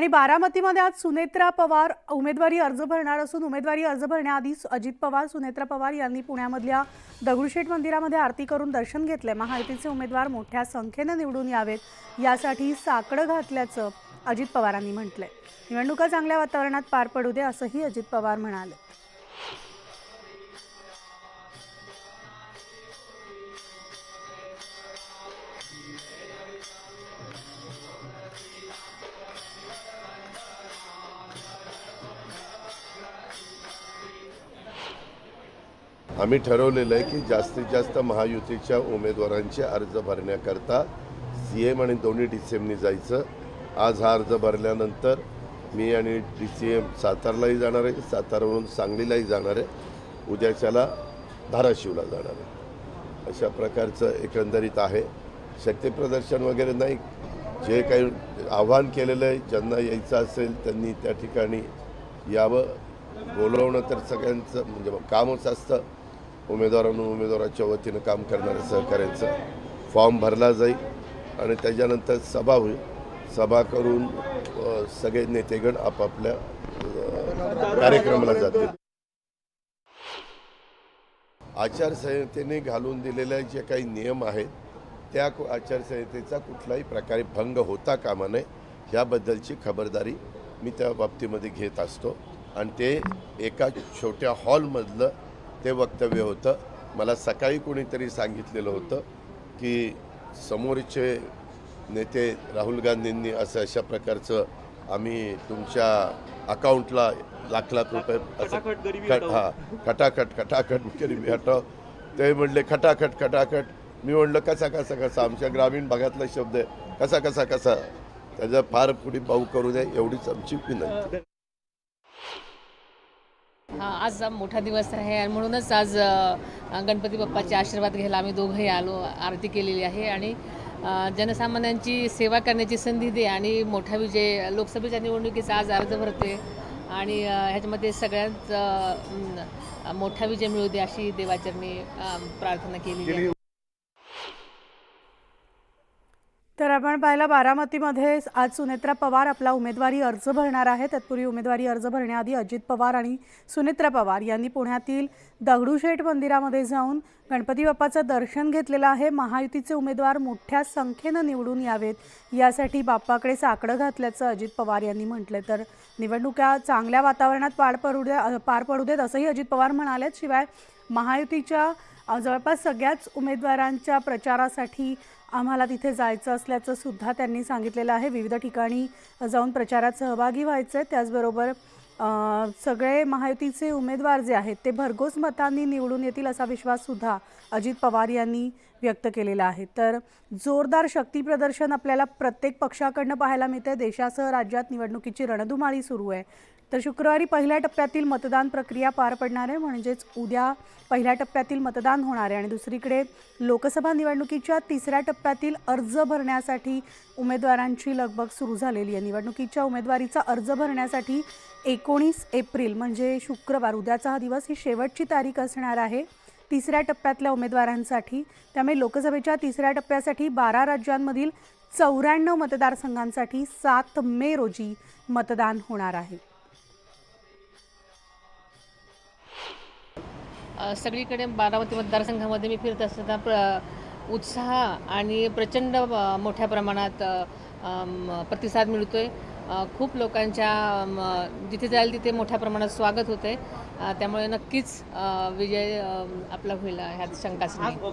आणि बारामतीमध्ये आज सुनेत्रा पवार उमेदवारी अर्ज भरणार असून उमेदवारी अर्ज भरण्याआधी अजित पवार सुनेत्रा पवार यांनी पुण्यामधल्या दगडूशेठ मंदिरामध्ये आरती करून दर्शन घेतले। महायुतीचे उमेदवार मोठ्या संख्येने निवडून यावेत यासाठी साकडं घातल्याचं अजित पवारांनी म्हटलंय। निवडणुका चांगल्या वातावरणात पार पडू दे असंही अजित पवार म्हणाले। आम्ही ठरवलेलं आहे की जास्तीत जास्त महायुतीच्या उमेदवारांचे अर्ज भरण्याकरता सीएम आणि दोन्ही डीसीएमनी जायचं। आज हा अर्ज भरल्यानंतर मी आणि डीसीएम सातारलाही जाणार आहे, सातारावरून सांगलीलाही जाणार आहे, उद्याच्याला धाराशिवला जाणार आहे। अशा प्रकारचं एकंदरीत आहे। शक्तिप्रदर्शन वगैरे नाही, जे काही आव्हान केलेलं आहे ज्यांना यायचं असेल त्यांनी त्या ठिकाणी यावं। बोलवणं तर सगळ्यांचं म्हणजे कामच असतं। उमेदवाराच्या वतीनं काम करणाऱ्या सहकाऱ्यांचा फॉर्म भरला जाईल आणि त्याच्यानंतर सभा होईल। सभा करून सगळे नेतेगण आपापल्या कार्यक्रमाला जातील। आचारसंहितेने घालून दिलेले जे काही नियम आहेत त्या आचारसंहितेचा कुठलाही प्रकारे भंग होता कामा नये याबद्दलची खबरदारी मी त्या बाबतीमध्ये घेत असतो। आणि ते एका छोट्या हॉलमधलं ते वक्तव्य होतं। मला सकाळी कोणीतरी सांगितलेलं होतं की समोरचे नेते राहुल गांधींनी असं अशा प्रकारचं आम्ही तुमच्या अकाउंटला लाख लाख रुपये खटाखट गरिबी हटाव। ते म्हणले खटाखट। मी म्हणलं कसा आमच्या ग्रामीण भागातला शब्द आहे, कसा त्याचा फार पुढे भाऊ करू नये एवढीच आमची विनंती। आज मोठा दिवस आहे आणि म्हणूनच आज गणपती बाप्पाचे आशीर्वाद घ्यायला आम्ही दोघंही आलो। आरती केलेली आहे आणि जनसामान्यांची सेवा करण्याची संधी दे आणि मोठा विजय लोकसभेच्या निवडणुकीचा आज अर्ज भरते आणि ह्याच्यामध्ये सगळ्यात मोठा विजय मिळू दे अशी देवाचरणी प्रार्थना केली आहे। तर आपण पाहिलं बारामतीमध्ये आज सुनेत्रा पवार आपला उमेदवारी अर्ज भरणार आहे। तत्पूर्वी उमेदवारी अर्ज भरण्याआधी अजित पवार आणि सुनेत्रा पवार यांनी पुण्यातील दगडूशेठ मंदिरामध्ये जाऊन गणपती बाप्पाचं दर्शन घेतलेलं आहे। महायुतीचे उमेदवार मोठ्या संख्येने निवडून यावेत यासाठी बाप्पाकडे साकडं घातल्याचं अजित पवार यांनी म्हटले। तर निवडणुका चांगल्या वातावरणात पार पडू देत असंही अजित पवार म्हणाले। शिवाय महायुतीच्या जवळपास सगळ्याच उमेदवारांच्या प्रचारासाठी आम्हाला तिथे जायचं असल्याचं सुद्धा त्यांनी सांगितलेलं आहे। विविध ठिकाणी जाऊन प्रचारात सहभागी व्हायचे। त्याचबरोबर सगळे महायुतीचे उमेदवार जे आहेत ते भरघोस मतांनी निवडून येतील असा विश्वास सुद्धा अजित पवार यांनी व्यक्त केलेला आहे। तर जोरदार शक्ती प्रदर्शन आपल्याला प्रत्येक पक्षाकडनं पाहायला मिळते। देशासह राज्यात निवडणुकीची रणधुमाळी सुरू आहे। तर शुक्रवारी पहिल्या टप्प्यातील मतदान प्रक्रिया पार पडणार आहे, म्हणजेच उद्या पहिल्या टप्प्यातील मतदान होणार आहे आणि दुसरीकडे लोकसभा निवडणुकीच्या तिसऱ्या टप्प्यातील अर्ज भरण्यासाठी उमेदवारांची लगबग सुरू झालेली आहे। निवडणुकीच्या उमेदवारीचा अर्ज भरण्यासाठी 19 एप्रिल म्हणजे शुक्रवार उद्याचा हा दिवस ही शेवटची तारीख असणार आहे तिसऱ्या टप्प्यातल्या उमेदवारांसाठी। त्यामुळे लोकसभेच्या तिसऱ्या टप्प्यासाठी 12 राज्यांमधील 94 मतदारसंघांसाठी 7 मे रोजी मतदान होणार आहे। सगळीकडे बारामती मतदारसंघामध्ये मी फिरत असताना उत्साह आणि प्रचंड मोठ्या प्रमाणात प्रतिसाद मिळतोय। खूप लोकांच्या जिथे जाईल तिथे मोठ्या प्रमाणात स्वागत होते। त्यामुळे नक्कीच विजय आपला होईल ह्यात शंकाच नाही।